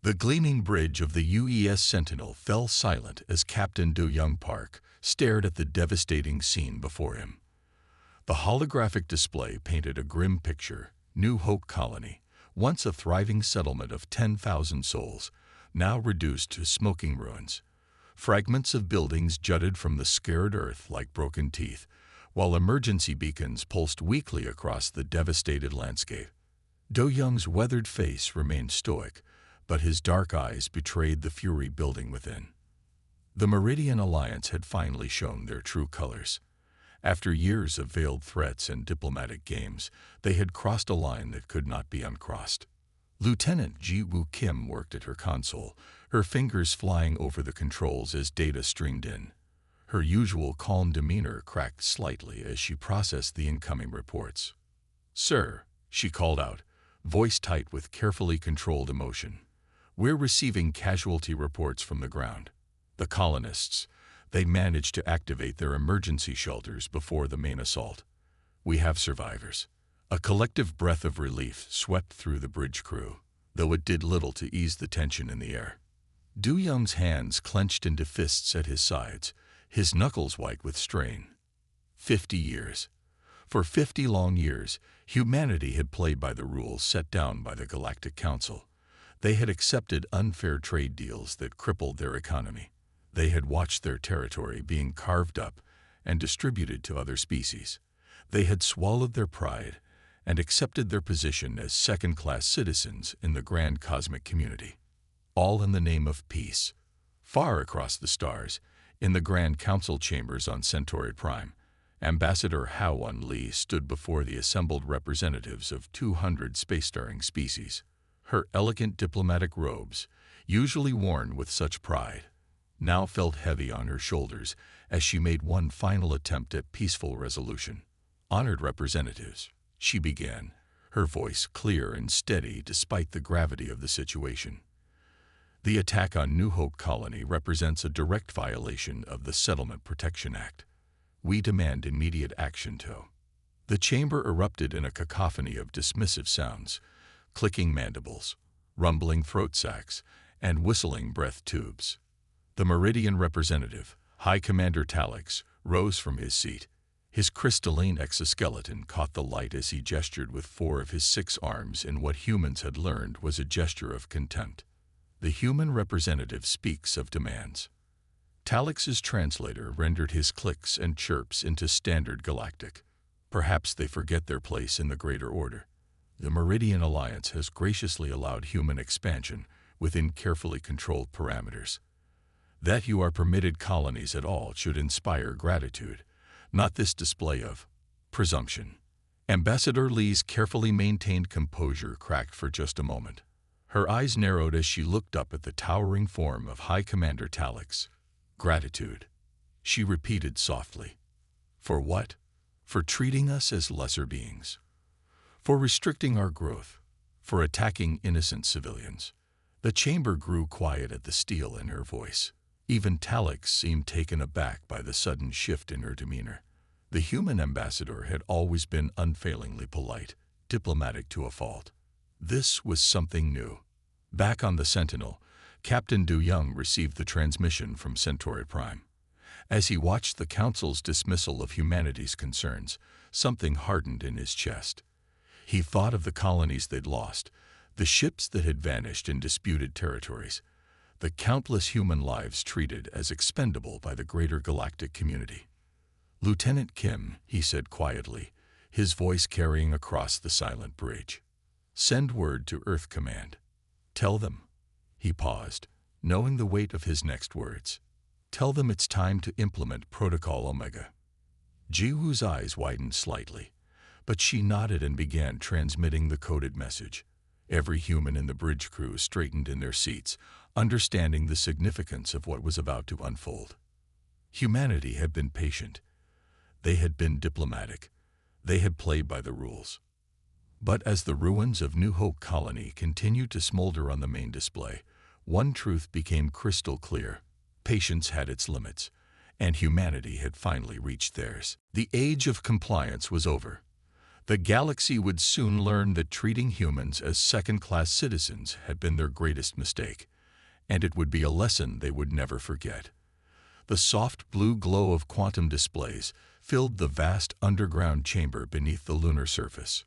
The gleaming bridge of the UES Sentinel fell silent as Captain Do Young Park stared at the devastating scene before him. The holographic display painted a grim picture. New Hope Colony, once a thriving settlement of 10,000 souls, now reduced to smoking ruins. Fragments of buildings jutted from the scarred earth like broken teeth, while emergency beacons pulsed weakly across the devastated landscape. Do Young's weathered face remained stoic, but his dark eyes betrayed the fury building within. The Meridian Alliance had finally shown their true colors. After years of veiled threats and diplomatic games, they had crossed a line that could not be uncrossed. Lieutenant Ji-Woo Kim worked at her console, her fingers flying over the controls as data streamed in. Her usual calm demeanor cracked slightly as she processed the incoming reports. "Sir," she called out, voice tight with carefully controlled emotion, "we're receiving casualty reports from the ground. The colonists, they managed to activate their emergency shelters before the main assault. We have survivors." A collective breath of relief swept through the bridge crew, though it did little to ease the tension in the air. Do Young's hands clenched into fists at his sides, his knuckles white with strain. 50 years. For 50 long years, humanity had played by the rules set down by the Galactic Council. They had accepted unfair trade deals that crippled their economy. They had watched their territory being carved up and distributed to other species. They had swallowed their pride and accepted their position as second-class citizens in the grand cosmic community. All in the name of peace. Far across the stars, in the Grand Council chambers on Centauri Prime, Ambassador Ha-Won Lee stood before the assembled representatives of 200 spacefaring species. Her elegant diplomatic robes, usually worn with such pride, now felt heavy on her shoulders as she made one final attempt at peaceful resolution. "Honored representatives," she began, her voice clear and steady despite the gravity of the situation. "The attack on New Hope Colony represents a direct violation of the Settlement Protection Act. We demand immediate action to." The chamber erupted in a cacophony of dismissive sounds, clicking mandibles, rumbling throat sacs, and whistling breath tubes. The Meridian representative, High Commander Talix, rose from his seat. His crystalline exoskeleton caught the light as he gestured with 4 of his 6 arms in what humans had learned was a gesture of contempt. The human representative speaks of demands. Talix's translator rendered his clicks and chirps into standard galactic. Perhaps they forget their place in the greater order. The Meridian Alliance has graciously allowed human expansion within carefully controlled parameters. That you are permitted colonies at all should inspire gratitude, not this display of presumption. Ambassador Lee's carefully maintained composure cracked for just a moment. Her eyes narrowed as she looked up at the towering form of High Commander Talix. "Gratitude," she repeated softly. "For what? For treating us as lesser beings. For restricting our growth. For attacking innocent civilians." The chamber grew quiet at the steel in her voice. Even Talix seemed taken aback by the sudden shift in her demeanor. The human ambassador had always been unfailingly polite, diplomatic to a fault. This was something new. Back on the Sentinel, Captain Do Young received the transmission from Centauri Prime. As he watched the Council's dismissal of humanity's concerns, something hardened in his chest. He thought of the colonies they'd lost, the ships that had vanished in disputed territories, the countless human lives treated as expendable by the greater galactic community. "Lieutenant Kim," he said quietly, his voice carrying across the silent bridge. "Send word to Earth Command. Tell them." He paused, knowing the weight of his next words. "Tell them it's time to implement Protocol Omega." Ji-Woo's eyes widened slightly, but she nodded and began transmitting the coded message. Every human in the bridge crew straightened in their seats, understanding the significance of what was about to unfold. Humanity had been patient. They had been diplomatic. They had played by the rules. But as the ruins of New Hope Colony continued to smolder on the main display, one truth became crystal clear. Patience had its limits, and humanity had finally reached theirs. The age of compliance was over. The galaxy would soon learn that treating humans as second-class citizens had been their greatest mistake, and it would be a lesson they would never forget. The soft blue glow of quantum displays filled the vast underground chamber beneath the lunar surface.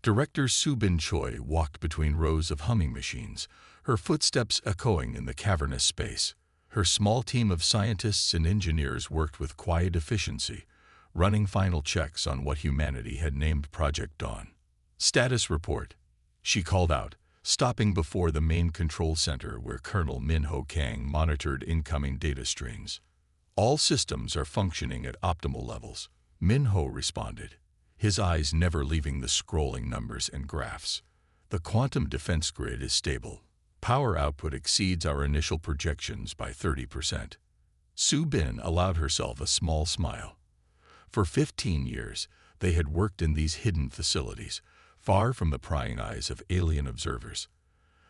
Director Soo-Bin Choi walked between rows of humming machines, her footsteps echoing in the cavernous space. Her small team of scientists and engineers worked with quiet efficiency, running final checks on what humanity had named Project Dawn. "Status report," she called out, stopping before the main control center where Colonel Min-Ho Kang monitored incoming data streams. "All systems are functioning at optimal levels," Min-Ho responded, his eyes never leaving the scrolling numbers and graphs. "The quantum defense grid is stable. Power output exceeds our initial projections by 30%. Soo-Bin allowed herself a small smile. For 15 years, they had worked in these hidden facilities, far from the prying eyes of alien observers.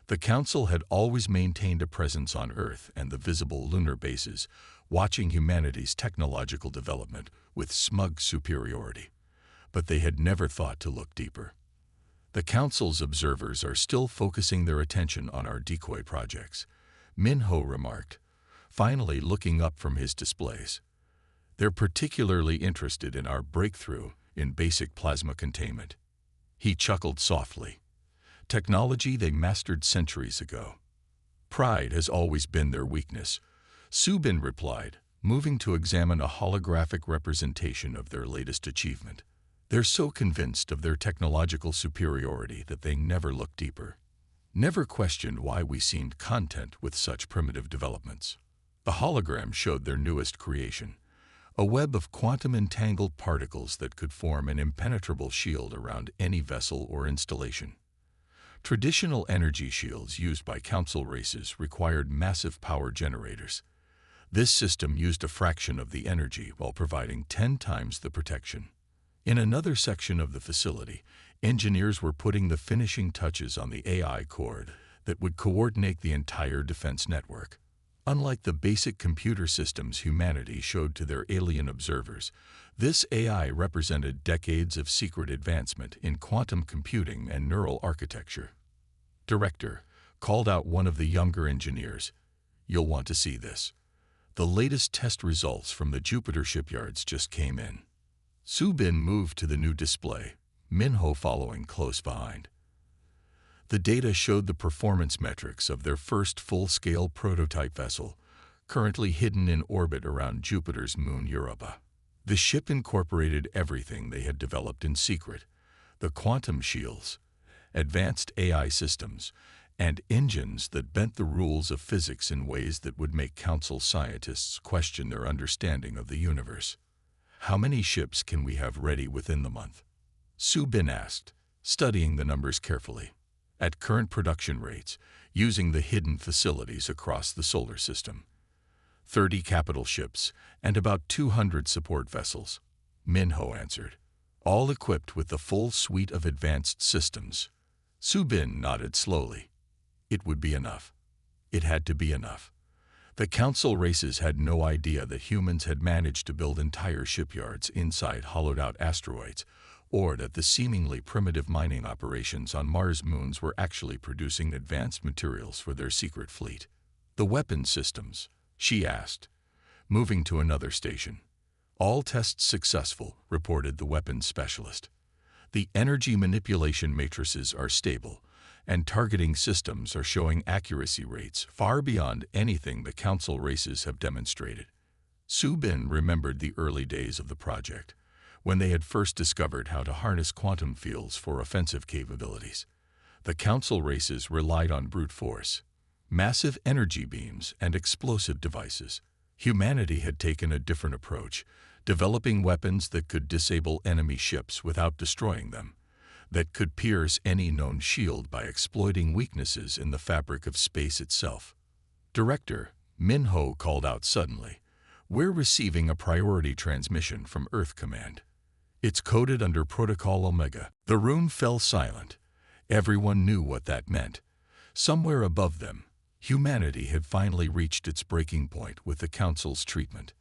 The Council had always maintained a presence on Earth and the visible lunar bases, watching humanity's technological development with smug superiority. But they had never thought to look deeper. "The Council's observers are still focusing their attention on our decoy projects," Min-Ho remarked, finally looking up from his displays. "They're particularly interested in our breakthrough in basic plasma containment." He chuckled softly. "Technology they mastered centuries ago." "Pride has always been their weakness," Soo-Bin replied, moving to examine a holographic representation of their latest achievement. "They're so convinced of their technological superiority that they never look deeper. Never questioned why we seemed content with such primitive developments." The hologram showed their newest creation, a web of quantum-entangled particles that could form an impenetrable shield around any vessel or installation. Traditional energy shields used by Council races required massive power generators. This system used a fraction of the energy while providing 10 times the protection. In another section of the facility, engineers were putting the finishing touches on the AI cord that would coordinate the entire defense network. Unlike the basic computer systems humanity showed to their alien observers, this AI represented decades of secret advancement in quantum computing and neural architecture. "Director," called out one of the younger engineers, "you'll want to see this. The latest test results from the Jupiter shipyards just came in." Soo-Bin moved to the new display, Min-Ho following close behind. The data showed the performance metrics of their first full-scale prototype vessel, currently hidden in orbit around Jupiter's moon Europa. The ship incorporated everything they had developed in secret: the quantum shields, advanced AI systems, and engines that bent the rules of physics in ways that would make Council scientists question their understanding of the universe. "How many ships can we have ready within the month?" Soo-Bin asked, studying the numbers carefully. "At current production rates, using the hidden facilities across the solar system, 30 capital ships and about 200 support vessels," Min-Ho answered, "all equipped with the full suite of advanced systems." Soo-Bin nodded slowly. It would be enough. It had to be enough. The Council races had no idea that humans had managed to build entire shipyards inside hollowed-out asteroids, or that the seemingly primitive mining operations on Mars moons were actually producing advanced materials for their secret fleet. "The weapon systems?" she asked, moving to another station. "All tests successful," reported the weapons specialist. "The energy manipulation matrices are stable, and targeting systems are showing accuracy rates far beyond anything the Council races have demonstrated." Soo-Bin remembered the early days of the project, when they had first discovered how to harness quantum fields for offensive capabilities. The Council races relied on brute force, massive energy beams, and explosive devices. Humanity had taken a different approach, developing weapons that could disable enemy ships without destroying them, that could pierce any known shield by exploiting weaknesses in the fabric of space itself. "Director," Min-Ho called out suddenly, "we're receiving a priority transmission from Earth Command. It's coded under Protocol Omega." The room fell silent. Everyone knew what that meant. Somewhere above them, humanity had finally reached its breaking point with the Council's treatment.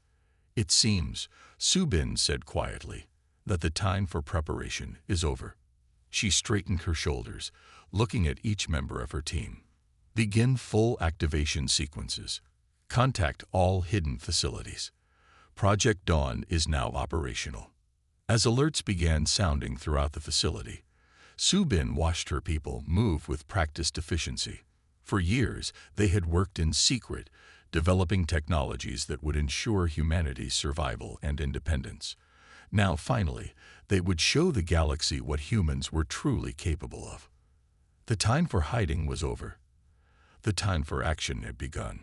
"It seems," Soo-Bin said quietly, that the time for preparation is over. She straightened her shoulders, looking at each member of her team. Begin full activation sequences. Contact all hidden facilities. Project Dawn is now operational. As alerts began sounding throughout the facility, Subin watched her people move with practiced efficiency. For years, they had worked in secret, developing technologies that would ensure humanity's survival and independence. Now, finally, they would show the galaxy what humans were truly capable of. The time for hiding was over. The time for action had begun.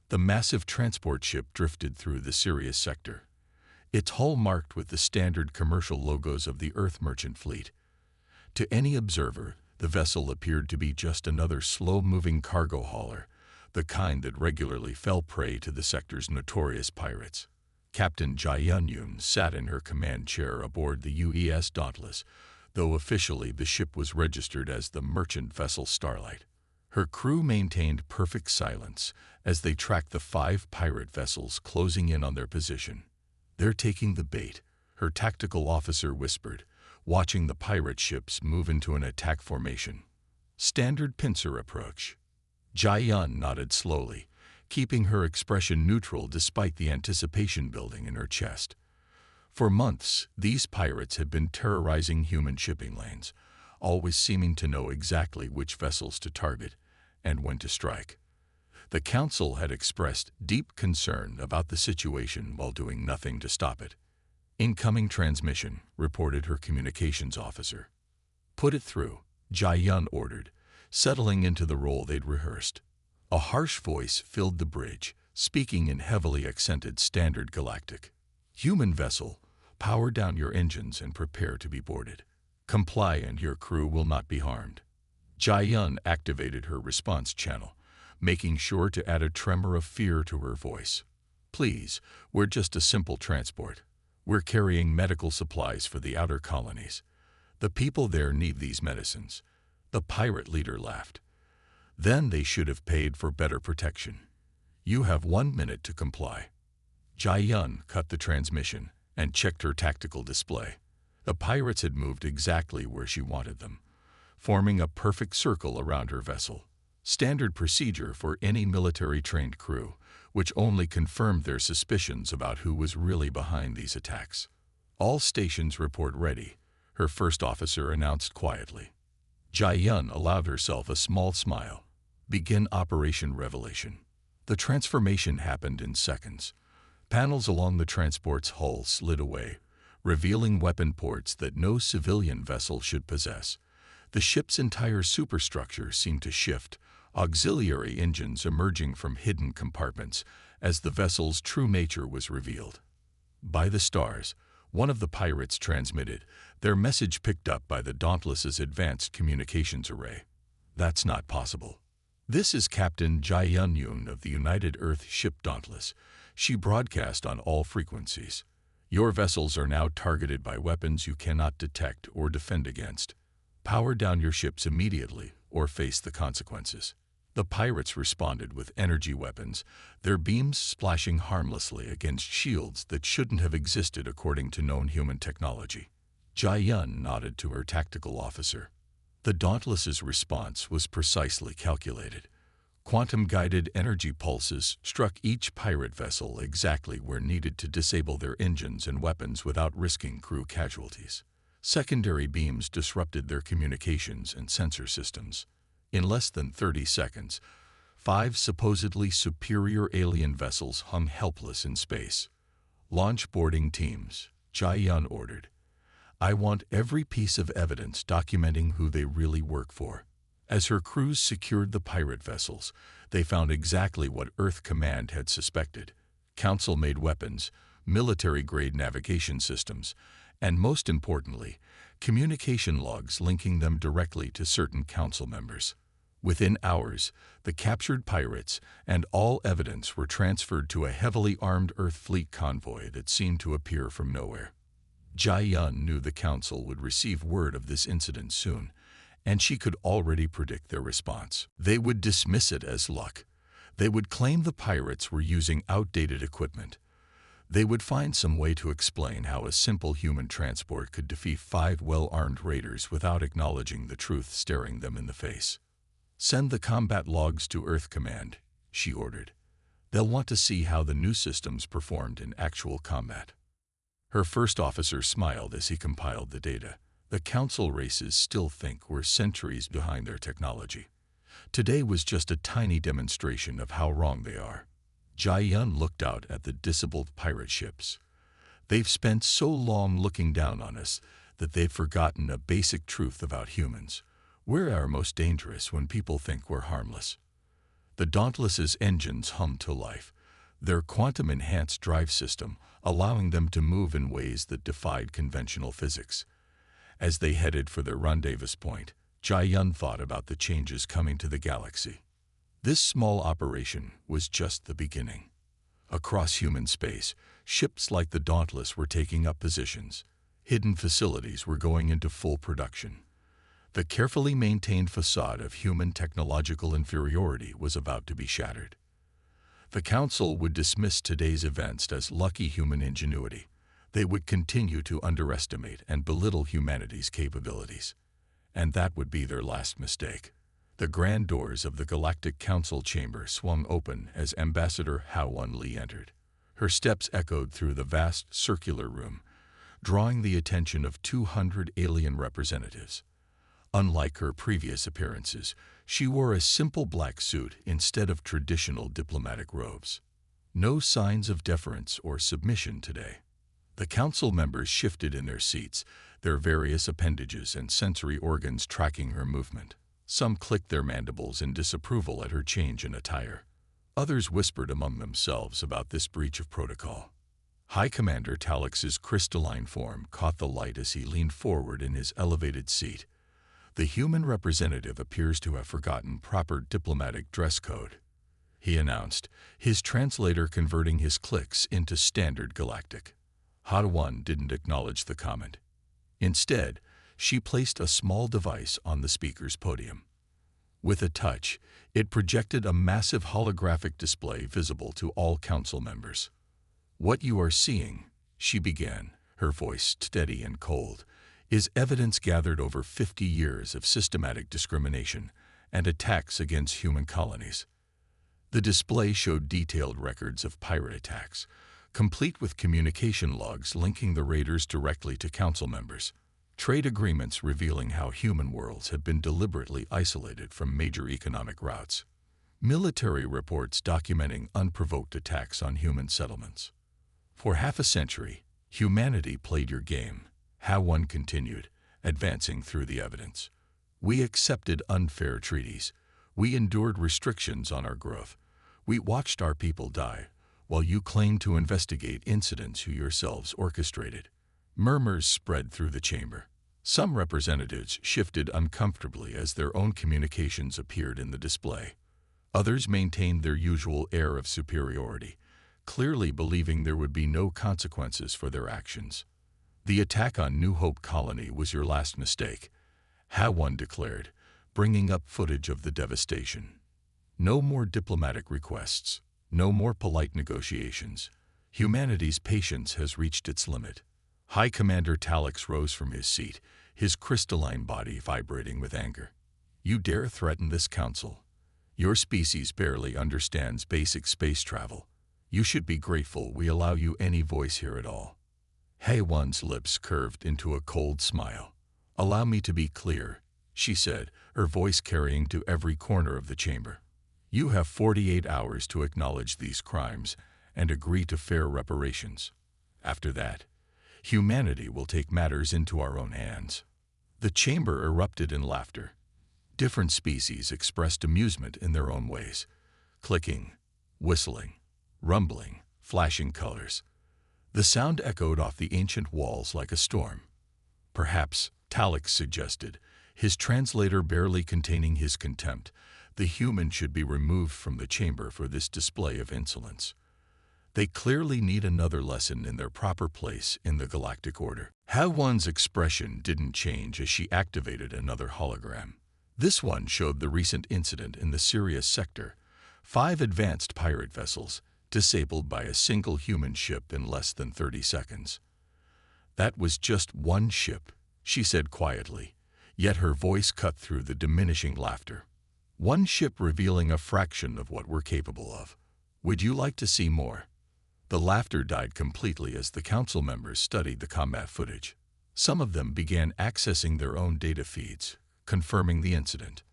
The massive transport ship drifted through the Sirius sector, its hull marked with the standard commercial logos of the Earth merchant fleet. To any observer, the vessel appeared to be just another slow-moving cargo hauler, the kind that regularly fell prey to the sector's notorious pirates. Captain Jayun sat in her command chair aboard the UES Dauntless, though officially the ship was registered as the merchant vessel Starlight. Her crew maintained perfect silence as they tracked the 5 pirate vessels closing in on their position. "They're taking the bait," her tactical officer whispered, watching the pirate ships move into an attack formation. "Standard pincer approach." Jayun nodded slowly, keeping her expression neutral despite the anticipation building in her chest. For months, these pirates had been terrorizing human shipping lanes, always seeming to know exactly which vessels to target and when to strike. The Council had expressed deep concern about the situation while doing nothing to stop it. "Incoming transmission," reported her communications officer. "Put it through," Jayun ordered, settling into the role they'd rehearsed. A harsh voice filled the bridge, speaking in heavily accented Standard Galactic. "Human vessel, power down your engines and prepare to be boarded. Comply and your crew will not be harmed." Jayun activated her response channel, making sure to add a tremor of fear to her voice. "Please, we're just a simple transport. We're carrying medical supplies for the outer colonies. The people there need these medicines." The pirate leader laughed. "Then they should have paid for better protection. You have 1 minute to comply." Jayun cut the transmission and checked her tactical display. The pirates had moved exactly where she wanted them, forming a perfect circle around her vessel. Standard procedure for any military-trained crew, which only confirmed their suspicions about who was really behind these attacks. "All stations report ready," her first officer announced quietly. Jayun allowed herself a small smile. "Begin Operation Revelation." The transformation happened in seconds. Panels along the transport's hull slid away, revealing weapon ports that no civilian vessel should possess. The ship's entire superstructure seemed to shift, auxiliary engines emerging from hidden compartments as the vessel's true nature was revealed. "By the stars," one of the pirates transmitted, their message picked up by the Dauntless's advanced communications array. "That's not possible." "This is Captain Jayun of the United Earth ship Dauntless." She broadcast on all frequencies. "Your vessels are now targeted by weapons you cannot detect or defend against. Power down your ships immediately or face the consequences." The pirates responded with energy weapons, their beams splashing harmlessly against shields that shouldn't have existed according to known human technology. Jayun nodded to her tactical officer. The Dauntless's response was precisely calculated. Quantum-guided energy pulses struck each pirate vessel exactly where needed to disable their engines and weapons without risking crew casualties. Secondary beams disrupted their communications and sensor systems. In less than 30 seconds, 5 supposedly superior alien vessels hung helpless in space. "Launch boarding teams," Jayun ordered. "I want every piece of evidence documenting who they really work for." As her crews secured the pirate vessels, they found exactly what Earth Command had suspected: Council-made weapons, military-grade navigation systems, and most importantly, communication logs linking them directly to certain Council members. Within hours, the captured pirates and all evidence were transferred to a heavily armed Earth fleet convoy that seemed to appear from nowhere. Jayun knew the Council would receive word of this incident soon, and she could already predict their response. They would dismiss it as luck. They would claim the pirates were using outdated equipment. They would find some way to explain how a simple human transport could defeat 5 well-armed raiders without acknowledging the truth staring them in the face. "Send the combat logs to Earth Command," she ordered. "They'll want to see how the new systems performed in actual combat." Her first officer smiled as he compiled the data. The Council races still think we're centuries behind their technology. Today was just a tiny demonstration of how wrong they are. Jai-Yun looked out at the disabled pirate ships. "They've spent so long looking down on us that they've forgotten a basic truth about humans. We're our most dangerous when people think we're harmless." The Dauntless's engines hummed to life, their quantum-enhanced drive system allowing them to move in ways that defied conventional physics. As they headed for their rendezvous point, Jai-Yun thought about the changes coming to the galaxy. This small operation was just the beginning. Across human space, ships like the Dauntless were taking up positions. Hidden facilities were going into full production. The carefully maintained facade of human technological inferiority was about to be shattered. The Council would dismiss today's events as lucky human ingenuity. They would continue to underestimate and belittle humanity's capabilities. And that would be their last mistake. The grand doors of the Galactic Council chamber swung open as Ambassador Ha-Won Lee entered. Her steps echoed through the vast circular room, drawing the attention of 200 alien representatives. Unlike her previous appearances, she wore a simple black suit instead of traditional diplomatic robes. No signs of deference or submission today. The council members shifted in their seats, their various appendages and sensory organs tracking her movement. Some clicked their mandibles in disapproval at her change in attire. Others whispered among themselves about this breach of protocol. High Commander Talix's crystalline form caught the light as he leaned forward in his elevated seat. "The human representative appears to have forgotten proper diplomatic dress code," he announced, his translator converting his clicks into standard galactic. Ha-Won didn't acknowledge the comment. Instead, she placed a small device on the speaker's podium. With a touch, it projected a massive holographic display visible to all council members. "What you are seeing," she began, her voice steady and cold, "is evidence gathered over 50 years of systematic discrimination and attacks against human colonies." The display showed detailed records of pirate attacks, complete with communication logs linking the raiders directly to council members. Trade agreements revealing how human worlds have been deliberately isolated from major economic routes. Military reports documenting unprovoked attacks on human settlements. "For half a century, humanity played your game," Ha-Won continued, advancing through the evidence. "We accepted unfair treaties. We endured restrictions on our growth. We watched our people die, while you claimed to investigate incidents you yourselves orchestrated." Murmurs spread through the chamber. Some representatives shifted uncomfortably as their own communications appeared in the display. Others maintained their usual air of superiority, clearly believing there would be no consequences for their actions. "The attack on New Hope Colony was your last mistake," Ha-Won declared, bringing up footage of the devastation. "No more diplomatic requests, no more polite negotiations. Humanity's patience has reached its limit." High Commander Talix rose from his seat, his crystalline body vibrating with anger. "You dare threaten this council? Your species barely understands basic space travel. You should be grateful we allow you any voice here at all." Ha-Won's lips curved into a cold smile. "Allow me to be clear," she said, her voice carrying to every corner of the chamber. "You have 48 hours to acknowledge these crimes and agree to fair reparations. After that, humanity will take matters into our own hands." The chamber erupted in laughter. Different species expressed amusement in their own ways, clicking, whistling, rumbling, flashing colors. The sound echoed off the ancient walls like a storm. "Perhaps," Talix suggested, his translator barely containing his contempt, "the human should be removed from the chamber for this display of insolence. They clearly need another lesson in their proper place in the galactic order." Ha-Won's expression didn't change as she activated another hologram. This one showed the recent incident in the Sirius sector. 5 advanced pirate vessels, disabled by a single human ship in less than 30 seconds. "That was just one ship," she said quietly, yet her voice cut through the diminishing laughter. "One ship revealing a fraction of what we're capable of. Would you like to see more?" The laughter died completely as the council members studied the combat footage. Some of them began accessing their own data feeds, confirming the incident.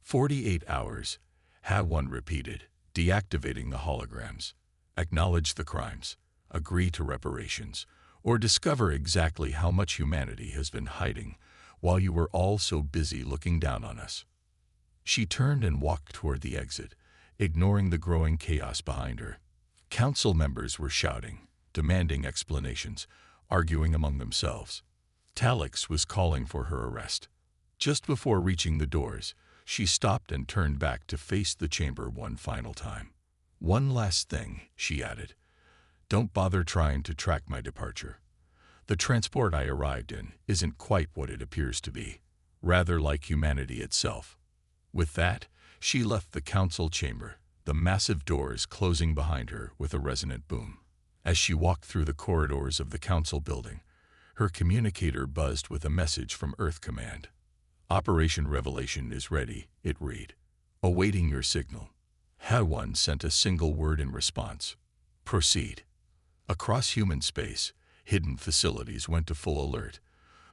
48 hours, HFY repeated, deactivating the holograms. Acknowledge the crimes, agree to reparations, or discover exactly how much humanity has been hiding while you were all so busy looking down on us. She turned and walked toward the exit, ignoring the growing chaos behind her. Council members were shouting, demanding explanations, arguing among themselves. Talix was calling for her arrest. Just before reaching the doors, she stopped and turned back to face the chamber one final time. "One last thing," she added. "Don't bother trying to track my departure. The transport I arrived in isn't quite what it appears to be, rather like humanity itself." With that, she left the council chamber, the massive doors closing behind her with a resonant boom. As she walked through the corridors of the council building, her communicator buzzed with a message from Earth Command. "Operation Revelation is ready," it read. "Awaiting your signal." HFY sent a single word in response: "Proceed." Across human space, hidden facilities went to full alert.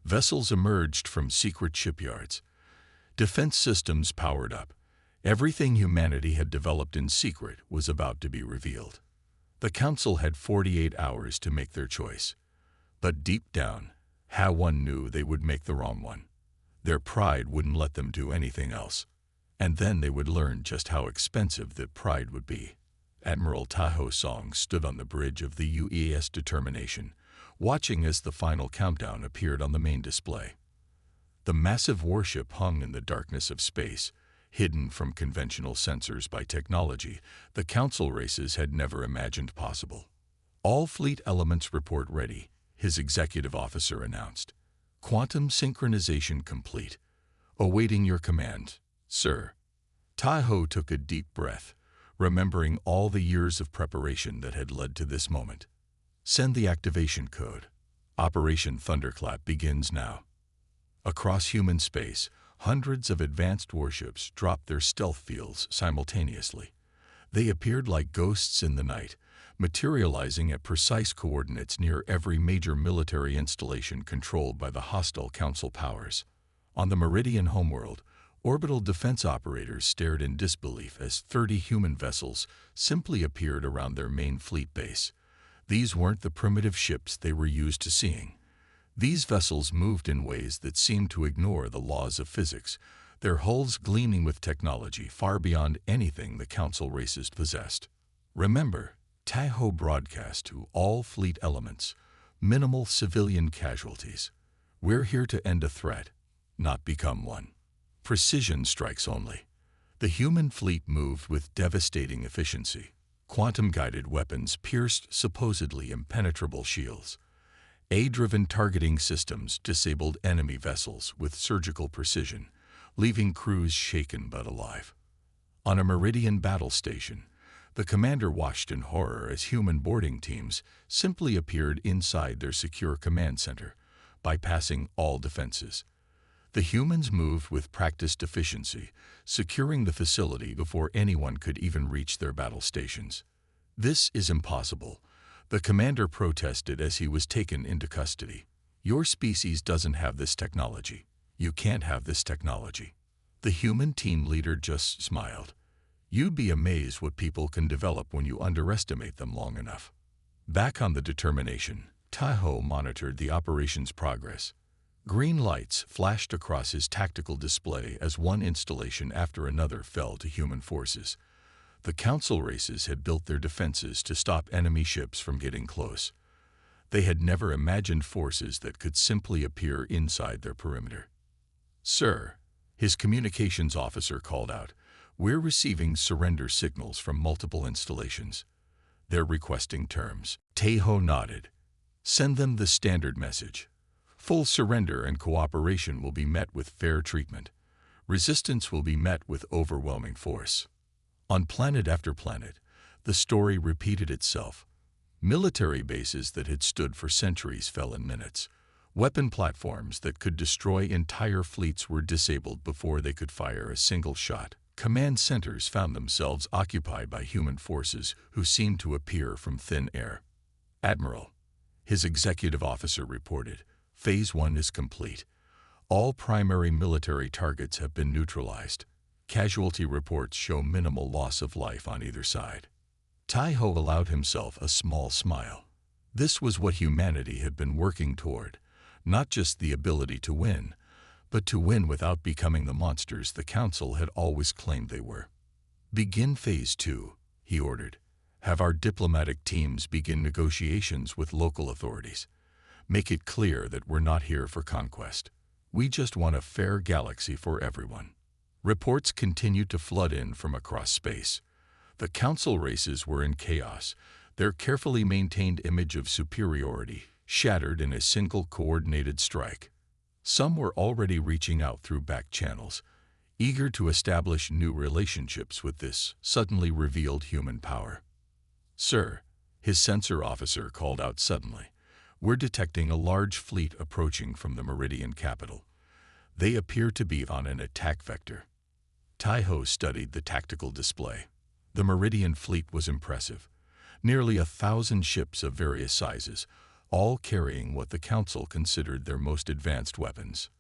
Vessels emerged from secret shipyards. Defense systems powered up. Everything humanity had developed in secret was about to be revealed. The Council had 48 hours to make their choice. But deep down, HFY knew they would make the wrong one. Their pride wouldn't let them do anything else. And then they would learn just how expensive that pride would be. Admiral Tahoe Song stood on the bridge of the UES Determination, watching as the final countdown appeared on the main display. The massive warship hung in the darkness of space, hidden from conventional sensors by technology the Council races had never imagined possible. "All fleet elements report ready," his executive officer announced. "Quantum synchronization complete. Awaiting your command, sir." Tahoe took a deep breath, remembering all the years of preparation that had led to this moment. "Send the activation code. Operation Thunderclap begins now." Across human space, hundreds of advanced warships dropped their stealth fields simultaneously. They appeared like ghosts in the night, materializing at precise coordinates near every major military installation controlled by the hostile Council powers. On the Meridian homeworld, orbital defense operators stared in disbelief as 30 human vessels simply appeared around their main fleet base. These weren't the primitive ships they were used to seeing. These vessels moved in ways that seemed to ignore the laws of physics, their hulls gleaming with technology far beyond anything the Council races possessed. "Remember," Tahoe broadcast to all fleet elements, "minimal civilian casualties. We're here to end a threat, not become one. Precision strikes only." The human fleet moved with devastating efficiency. Quantum-guided weapons pierced supposedly impenetrable shields. AI-driven targeting systems disabled enemy vessels with surgical precision, leaving crews shaken but alive. On a Meridian battle station, the commander watched in horror as human boarding teams simply appeared inside their secure command center, bypassing all defenses. The humans moved with practiced efficiency, securing the facility before anyone could even reach their battle stations. "This is impossible," the commander protested as he was taken into custody. "Your species doesn't have this technology. You can't have this technology." The human team leader just smiled. "You'd be amazed what people can develop when you underestimate them long enough." Back on the Determination, Tahoe monitored the operation's progress. Green lights flashed across his tactical display as one installation after another fell to human forces. The Council races had built their defenses to stop enemy ships from getting close. They had never imagined forces that could simply appear inside their perimeter. "Sir," his communications officer called out, "we're receiving surrender signals from multiple installations. They're requesting terms." Tahoe nodded. "Send them the standard message. Full surrender and cooperation will be met with fair treatment. Resistance will be met with overwhelming force." On planet after planet, The story repeated itself. Military bases that had stood for centuries fell in minutes. Weapon platforms that could destroy entire fleets were disabled before they could fire a single shot. Command centers found themselves occupied by human forces who seemed to appear from thin air. "Admiral," his executive officer reported, "Phase 1 is complete. All primary military targets have been neutralized. Casualty reports show minimal loss of life on either side." Tai-Ho allowed himself a small smile. This was what humanity had been working toward, not just the ability to win, but to win without becoming the monsters the Council had always claimed they were. "Begin Phase 2, he ordered. "Have our diplomatic teams begin negotiations with local authorities. Make it clear that we're not here for conquest. We just want a fair galaxy for everyone." Reports continued to flood in from across space. The Council races were in chaos, their carefully maintained image of superiority shattered in a single coordinated strike. Some were already reaching out through back channels, eager to establish new relationships with this suddenly revealed human power. "Sir," his sensor officer called out suddenly, "we're detecting a large fleet approaching from the Meridian capital. They appear to be on an attack vector." Tai-Ho studied the tactical display. The Meridian fleet was impressive. Nearly 1,000 ships of various sizes, all carrying what the Council considered their most advanced weapons.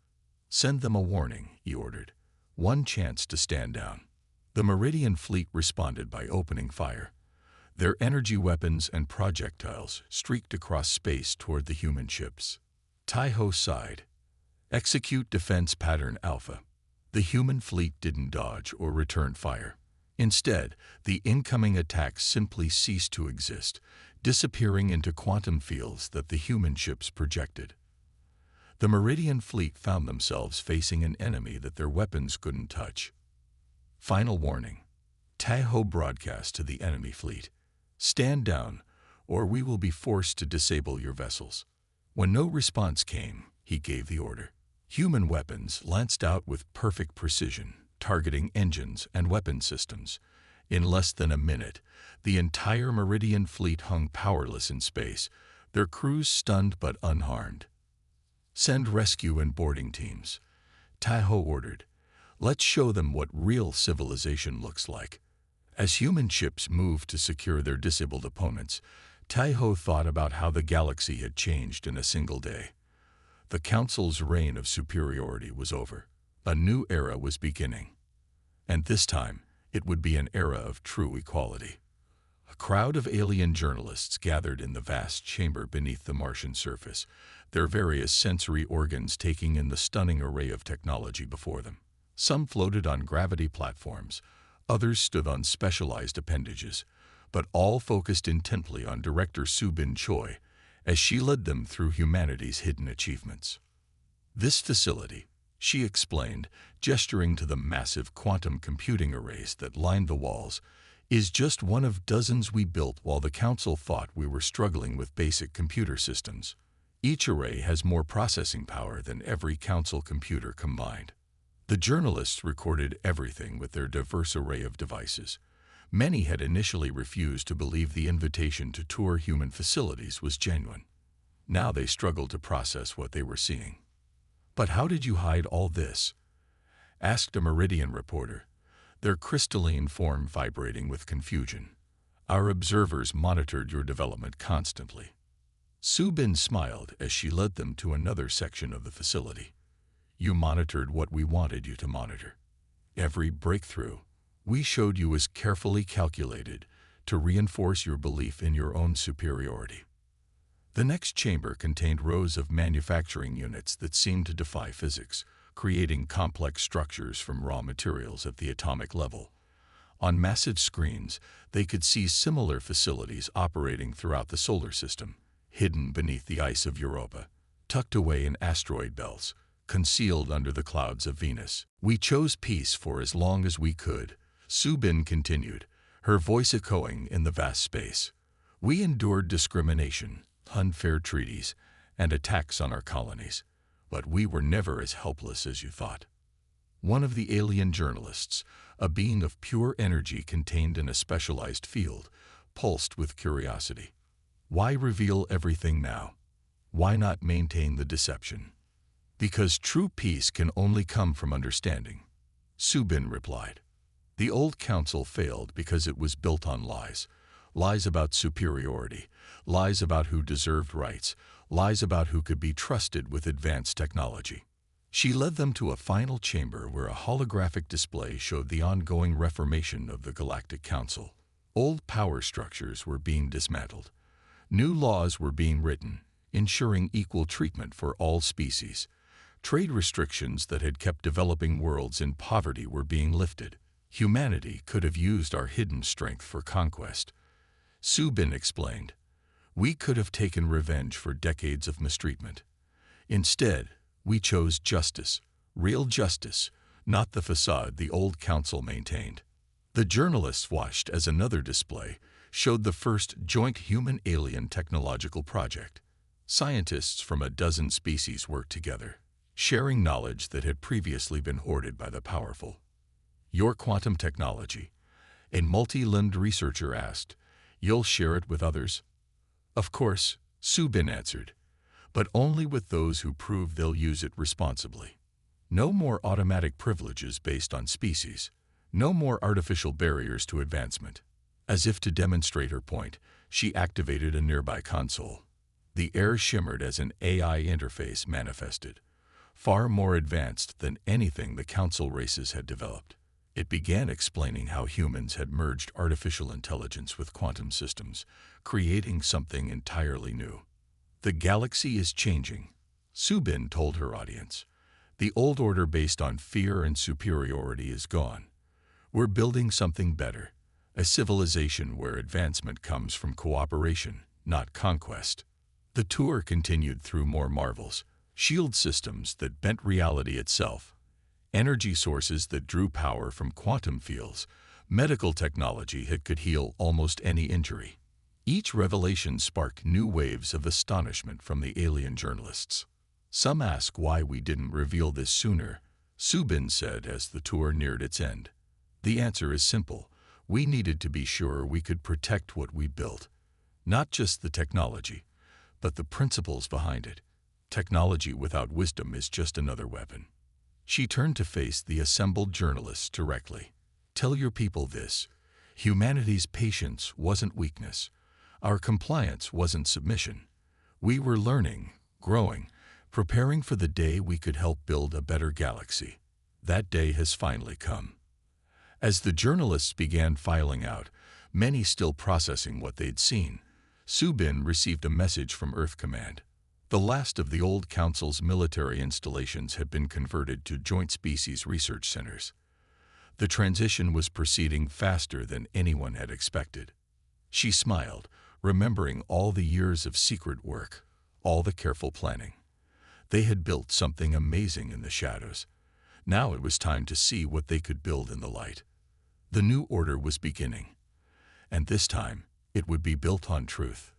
"Send them a warning," he ordered. "One chance to stand down." The Meridian fleet responded by opening fire. Their energy weapons and projectiles streaked across space toward the human ships. Tai-Ho sighed. "Execute Defense Pattern Alpha." The human fleet didn't dodge or return fire. Instead, the incoming attacks simply ceased to exist, disappearing into quantum fields that the human ships projected. The Meridian fleet found themselves facing an enemy that their weapons couldn't touch. "Final warning," Tai-Ho broadcast to the enemy fleet. "Stand down, or we will be forced to disable your vessels." When no response came, he gave the order. Human weapons lanced out with perfect precision, targeting engines and weapon systems. In less than a minute, the entire Meridian fleet hung powerless in space, their crews stunned but unharmed. "Send rescue and boarding teams," Tai-Ho ordered. "Let's show them what real civilization looks like." As human ships moved to secure their disabled opponents, Tai-Ho thought about how the galaxy had changed in a single day. The Council's reign of superiority was over. A new era was beginning. And this time, it would be an era of true equality. A crowd of alien journalists gathered in the vast chamber beneath the Martian surface, their various sensory organs taking in the stunning array of technology before them. Some floated on gravity platforms, others stood on specialized appendages, but all focused intently on Director Su-Bin Choi as she led them through humanity's hidden achievements. "This facility," she explained, gesturing to the massive quantum computing arrays that lined the walls, "is just one of dozens we built while the Council thought we were struggling with basic computer systems. Each array has more processing power than every Council computer combined." The journalists recorded everything with their diverse array of devices. Many had initially refused to believe the invitation to tour human facilities was genuine. Now they struggled to process what they were seeing. "But how did you hide all this?" asked a Meridian reporter, their crystalline form vibrating with confusion. "Our observers monitored your development constantly." Su-Bin smiled as she led them to another section of the facility. "You monitored what we wanted you to monitor. Every breakthrough we showed you was carefully calculated to reinforce your belief in your own superiority." The next chamber contained rows of manufacturing units that seemed to defy physics, creating complex structures from raw materials at the atomic level. On massive screens, they could see similar facilities operating throughout the solar system, hidden beneath the ice of Europa, tucked away in asteroid belts, concealed under the clouds of Venus. "We chose peace for as long as we could," Su-Bin continued, her voice echoing in the vast space. "We endured discrimination, unfair treaties, and attacks on our colonies, but we were never as helpless as you thought." One of the alien journalists, a being of pure energy contained in a specialized field, pulsed with curiosity. Why reveal everything now? Why not maintain the deception? Because true peace can only come from understanding, Subin replied. The old council failed because it was built on lies. Lies about superiority, lies about who deserved rights, lies about who could be trusted with advanced technology. She led them to a final chamber where a holographic display showed the ongoing reformation of the Galactic Council. Old power structures were being dismantled. New laws were being written, ensuring equal treatment for all species. Trade restrictions that had kept developing worlds in poverty were being lifted. Humanity could have used our hidden strength for conquest. Subin explained. We could have taken revenge for decades of mistreatment. Instead, we chose justice, real justice, not the facade the old council maintained. The journalists watched as another display showed the first joint human-alien technological project. Scientists from a dozen species worked together, sharing knowledge that had previously been hoarded by the powerful. Your quantum technology, a multi-limbed researcher asked. You'll share it with others? Of course, Subin answered, but only with those who prove they'll use it responsibly. No more automatic privileges based on species. No more artificial barriers to advancement. As if to demonstrate her point, she activated a nearby console. The air shimmered as an AI interface manifested, far more advanced than anything the council races had developed. It began explaining how humans had merged artificial intelligence with quantum systems, creating something entirely new. The galaxy is changing, Subin told her audience. The old order based on fear and superiority is gone. We're building something better, a civilization where advancement comes from cooperation, not conquest. The tour continued through more marvels, shield systems that bent reality itself, energy sources that drew power from quantum fields, medical technology that could heal almost any injury. Each revelation sparked new waves of astonishment from the alien journalists. Some ask why we didn't reveal this sooner, Subin said as the tour neared its end. The answer is simple. We needed to be sure we could protect what we built. Not just the technology, but the principles behind it. Technology without wisdom is just another weapon. She turned to face the assembled journalists directly. Tell your people this. Humanity's patience wasn't weakness. Our compliance wasn't submission. We were learning, growing, preparing for the day we could help build a better galaxy. That day has finally come. As the journalists began filing out, many still processing what they'd seen, Subin received a message from Earth Command. The last of the old council's military installations had been converted to joint species research centers. The transition was proceeding faster than anyone had expected. She smiled, remembering all the years of secret work, all the careful planning. They had built something amazing in the shadows. Now it was time to see what they could build in the light. The new order was beginning, and this time it would be built on truth.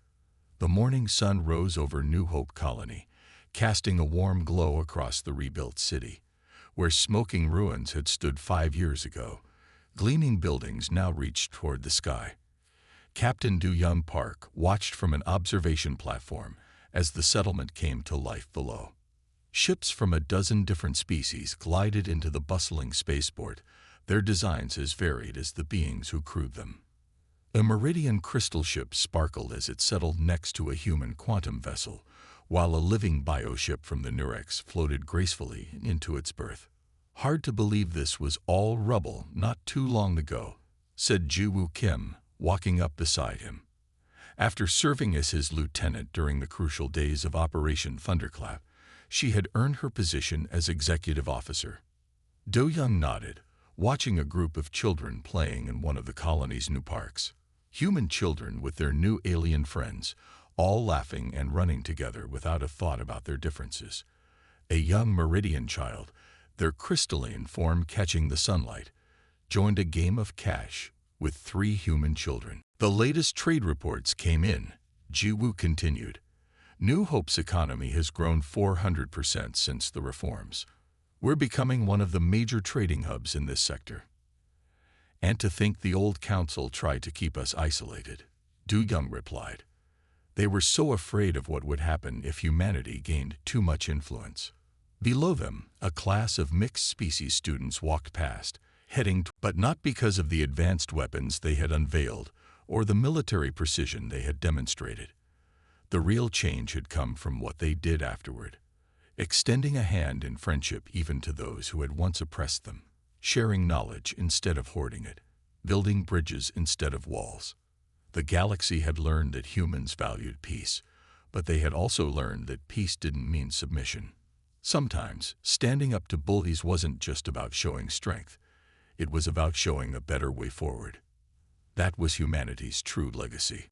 The morning sun rose over New Hope Colony, casting a warm glow across the rebuilt city, where smoking ruins had stood 5 years ago. Gleaming buildings now reached toward the sky. Captain Du Young Park watched from an observation platform as the settlement came to life below. Ships from a dozen different species glided into the bustling spaceport, their designs as varied as the beings who crewed them. A Meridian crystal ship sparkled as it settled next to a human quantum vessel, while a living bioship from the Nurex floated gracefully into its berth. Hard to believe this was all rubble not too long ago, said Jiwoo Kim, walking up beside him. After serving as his lieutenant during the crucial days of Operation Thunderclap, she had earned her position as executive officer. Do Young nodded, watching a group of children playing in one of the colony's new parks. Human children with their new alien friends, all laughing and running together without a thought about their differences. A young Meridian child, their crystalline form catching the sunlight, joined a game of cash with 3 human children. The latest trade reports came in, Jiwoo continued. New Hope's economy has grown 400% since the reforms. We're becoming one of the major trading hubs in this sector. And to think the old council tried to keep us isolated. Du Young replied. They were so afraid of what would happen if humanity gained too much influence. Below them, a class of mixed-species students walked past, but not because of the advanced weapons they had unveiled or the military precision they had demonstrated. The real change had come from what they did afterward, extending a hand in friendship even to those who had once oppressed them, sharing knowledge instead of hoarding it, building bridges instead of walls. The galaxy had learned that humans valued peace, but they had also learned that peace didn't mean submission. Sometimes, standing up to bullies wasn't just about showing strength. It was about showing a better way forward. That was humanity's true legacy.